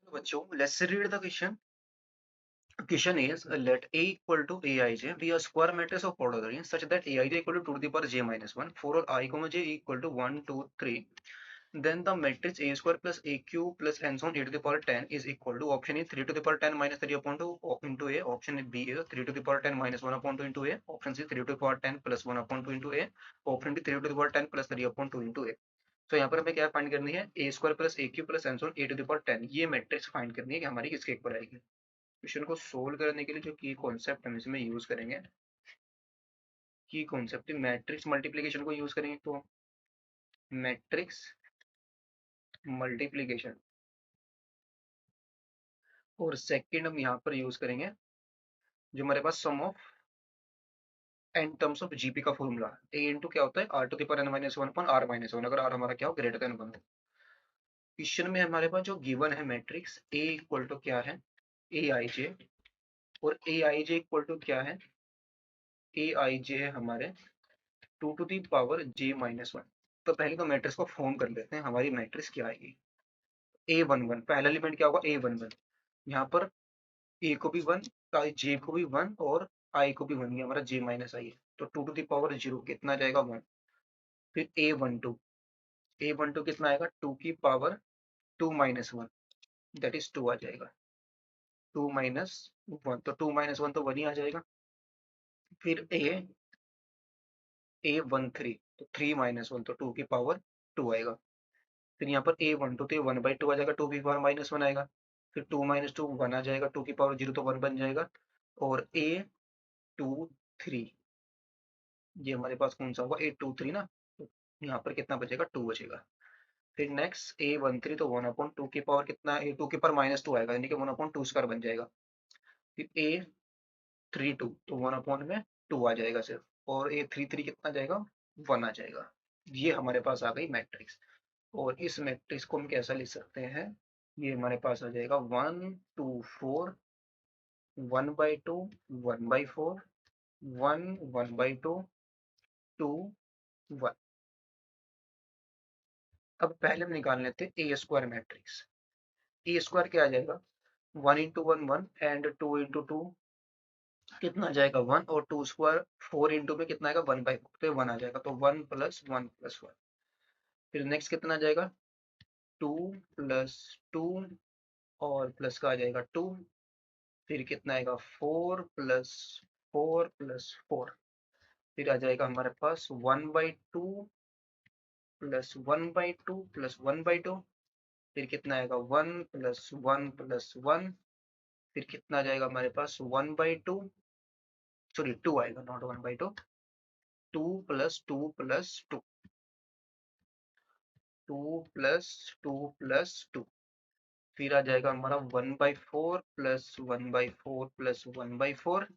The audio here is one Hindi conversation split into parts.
तो बच्चों, let's read the question. Question is let A equal to Aij be a square matrix of order n such that Aij equal to the power j minus 1 for all I comma j equal to 1 2 3. Then the matrix A square plus AQ plus n so on a to the power 10 is equal to option A 3 to the power 10 minus 3 upon 2 into A, option B is 3 to the power 10 minus 1 upon 2 into A, option C 3 to the power 10 plus 1 upon 2 into A, option D 3 to the power 10 plus 3 upon 2 into A. तो यहाँ पर हमें क्या फाइंड करनी है, a square plus a cube plus and so on a to the power 10, ये मैट्रिक्स फाइंड करनी है कि हमारी किसके इक्वल आएगी। क्वेश्चन को सोल्व करने के लिए जो की कॉन्सेप्ट हम इसमें यूज करेंगे, की कॉन्सेप्ट मैट्रिक्स मल्टीप्लिकेशन को यूज करेंगे। तो मैट्रिक्स मल्टीप्लिकेशन और सेकंड हम यहाँ पर यूज करेंगे जो हमारे पास sum of n terms of GP का फॉर्मूला, ए इंटू क्या होता है r to the power n minus one upon r minus one, अगर आर हमारा क्या हो ग्रेटर देन वन। क्वेश्चन में हमारे पास जो गिवन है मैट्रिक्स ए इक्वल टू क्या है ए आई जे, और ए आई जे इक्वल टू क्या है ए आई जे है हमारे two to the power J minus one. तो पहले तो मैट्रिक्स को फॉर्म कर लेते हैं, हमारी मैट्रिक्स क्या आएगी ए वन वन, पहला एलिमेंट क्या होगा ए वन वन, यहाँ पर ए को भी वन, जे को भी वन और आई को भी वन, ये हमारा जे माइनस आई है। तो two to the power zero कितना जाएगा वन। फिर ए वन टू कितना आएगा टू की power two minus one, that is two आ जाएगा, टू माइनस वन, तो टू माइनस वन तो वन ही आ जाएगा। फिर ए वन थ्री, तो थ्री माइनस वन तो टू की पावर टू आएगा। फिर यहाँ पर ए वन टू, तो ये वन बाई टू आ जाएगा, टू की पावर माइनस वन आएगा। फिर टू माइनस टू वन आ जाएगा, टू की पावर जीरो तो वन बन जाएगा। और ए टू थ्री, ये हमारे पास कौन सा होगा ए टू थ्री ना, तो यहाँ पर कितना बचेगा टू बचेगा। फिर नेक्स्ट ए वन थ्री, तो वन अपॉन टू की पावर कितना, ए टू की पावर माइनस टू आएगा, यानी कि वन अपॉन टू स्क्वायर बन जाएगा। फिर ए थ्री टू, तो वन अपॉन में टू आ जाएगा सिर्फ, और ए थ्री थ्री कितना जाएगा वन आ जाएगा। ये हमारे पास आ गई मैट्रिक्स। और इस मैट्रिक्स को हम कैसा लिख सकते हैं, ये हमारे पास आ जाएगा one two four, one by two, one by four, one, one by two, two, one. अब पहले हम निकाल लेते हैं A square matrix. A square क्या आ जाएगा one into one one, and two into two कितना आ जाएगा वन, और टू स्क्वायर फोर इंटू में कितना आएगा वन बाई फोर, तो वन आ जाएगा, तो one plus one plus one. फिर नेक्स्ट कितना आ जाएगा टू प्लस टू, और प्लस का आ जाएगा टू। फिर कितना आएगा four plus four plus four. फिर आ जाएगा हमारे पास one by two plus one by two plus one by two. फिर कितना आएगा one plus one plus one. फिर कितना आ जाएगा हमारे पास one by two, sorry two आएगा, not one by two, two plus two plus two, two plus two plus two. फिर आ जाएगा हमारा one by four plus one by four plus one by four.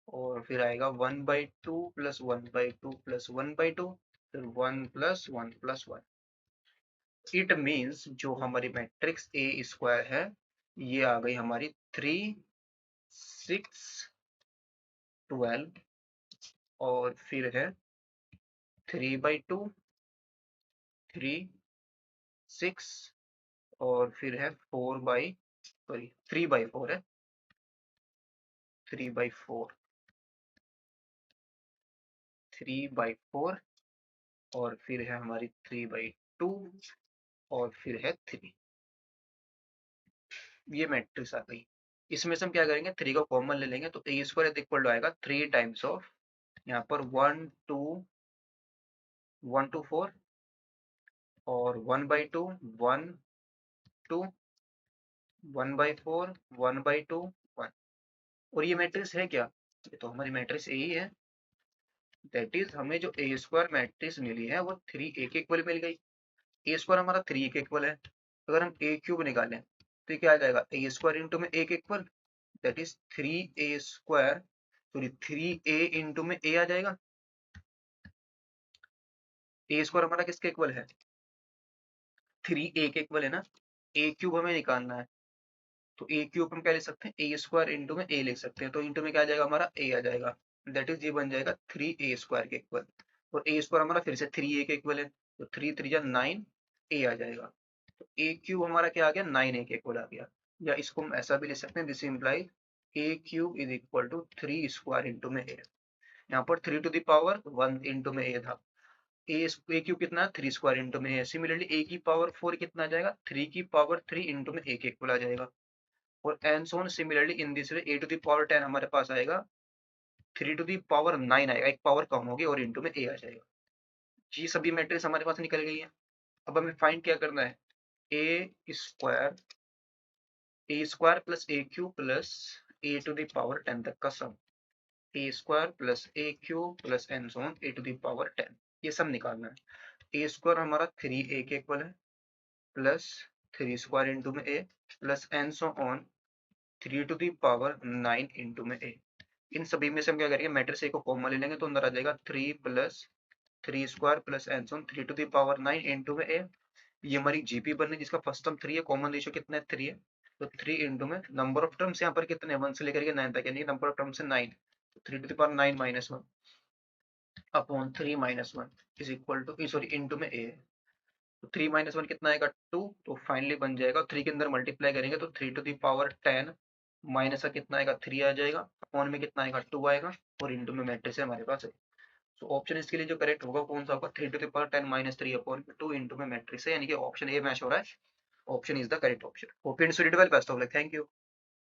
और फिर आएगा one by two plus one by two plus one by two, फिर one plus one plus one. It means जो हमारी मैट्रिक्स ए स्क्वायर है ये आ गई हमारी थ्री सिक्स ट्वेल्व, और फिर है three by two, three six, और फिर है four by, sorry three by four है, three by four, three by four, और फिर है हमारी थ्री बाई टू, और फिर है थ्री। ये मैट्रिक्स आ गई। इसमें से हम क्या करेंगे थ्री का कॉमन ले लेंगे, तो ए स्क्वायर इक्वल टू आएगा थ्री टाइम्स ऑफ यहाँ पर वन टू फोर, और one by two one two, one by four one by two one. और ये मैट्रिक्स है क्या, ये तो हमारी मैट्रिक्स ए ही है। दैट इज हमें जो ए स्क्वायर मैट्रिक्स मिली है वो थ्री ए के इक्वल मिल गई। ए स्क्वायर हमारा थ्री के इक्वल है, अगर हम ए क्यूब निकालें तो क्या आ जाएगा ए स्क्वायर इंटू में ए के equal, that is three A square, sorry three A into में ए आ जाएगा। ए स्क्वायर हमारा किसके इक्वल है थ्री ए के इक्वल है ना। ए क्यूब हमें निकालना है, तो ए क्यूब हम क्या लिख सकते हैं ए स्क्वायर इंटू में ए लिख सकते हैं, तो इंटू में क्या आ जाएगा हमारा ए आ जाएगा, दैट इज ये बन जाएगा थ्री ए स्क्वायर के इक्वल। और ए स्क्वायर हमारा फिर से थ्री ए के इक्वल है, तो थ्री थ्री या नाइन ए आ जाएगा, तो ए क्यूब हमारा क्या आ गया नाइन ए के इक्वल आ गया। या इसको हम ऐसा भी लिख सकते हैं, this imply A cube is equal to 3 square into में ए। यहाँ पर 3 टू द पावर 1 इंटू में ए था, ए क्यूब कितना है 3 स्क्वायर इंटू में ए। सिमिलरली ए की पावर 4 कितना आ जाएगा, 3 की पावर 3 इंटू में ए के इक्वल आ जाएगा। और and so on similarly in this way A to the power 10 हमारे पास आएगा, 3 टू द पावर 9 आएगा, एक पावर कम होगी और इंटू में ए आ जाएगा। ये सभी मैट्रिक्स हमारे पास निकल गई है। अब हमें फाइंड क्या करना है, a square plus a cube plus a to the power 10 तक का sum, a square plus a cube plus and so on a to the power 10, ये सब निकालना है। ए स्क्वायर हमारा 3 ए के इक्वल है, प्लस 3 स्क्वायर इंटू में a, plus and so on 3 to the power 9 into में ए। इन सभी में से हम क्या करेंगे, मैट्रिक्स ए को कॉमन ले लेंगे तो अंदर आ जाएगा 3 plus 3 square plus and so on 3 to the power 9 into में ए। ये हमारी जीपी बन रही जिसका फर्स्ट टर्म 3 है, कॉमन रेशियो कितना है 3 है, तो 3 इंटू में नंबर ऑफ टर्म्स यहाँ पर कितने 1 से लेकर के 9 तक, यानी नंबर ऑफ टर्म्स है 9, 3 to the power 9 minus 1 upon 3 minus 1 is equal to, sorry into में ए। तो 3 माइनस 1 कितना आएगा 2, तो फाइनली बन जाएगा 3 के अंदर मल्टीप्लाई करेंगे तो 3 टू द पावर 10 माइनस का कितना आएगा 3 आ जाएगा, अपॉन में कितना आएगा 2 आएगा, और इंटू में मैट्रिक्स है हमारे पास है। तो ऑप्शन इसके लिए जो करेक्ट होगा कौन सा होगा, 3 to the power 10 minus 3 upon 2 into में मैट्रिक्स है, यानी कि ऑप्शन ए मैच हो रहा है, option is the correct option. Hope you studied well, best of luck, thank you.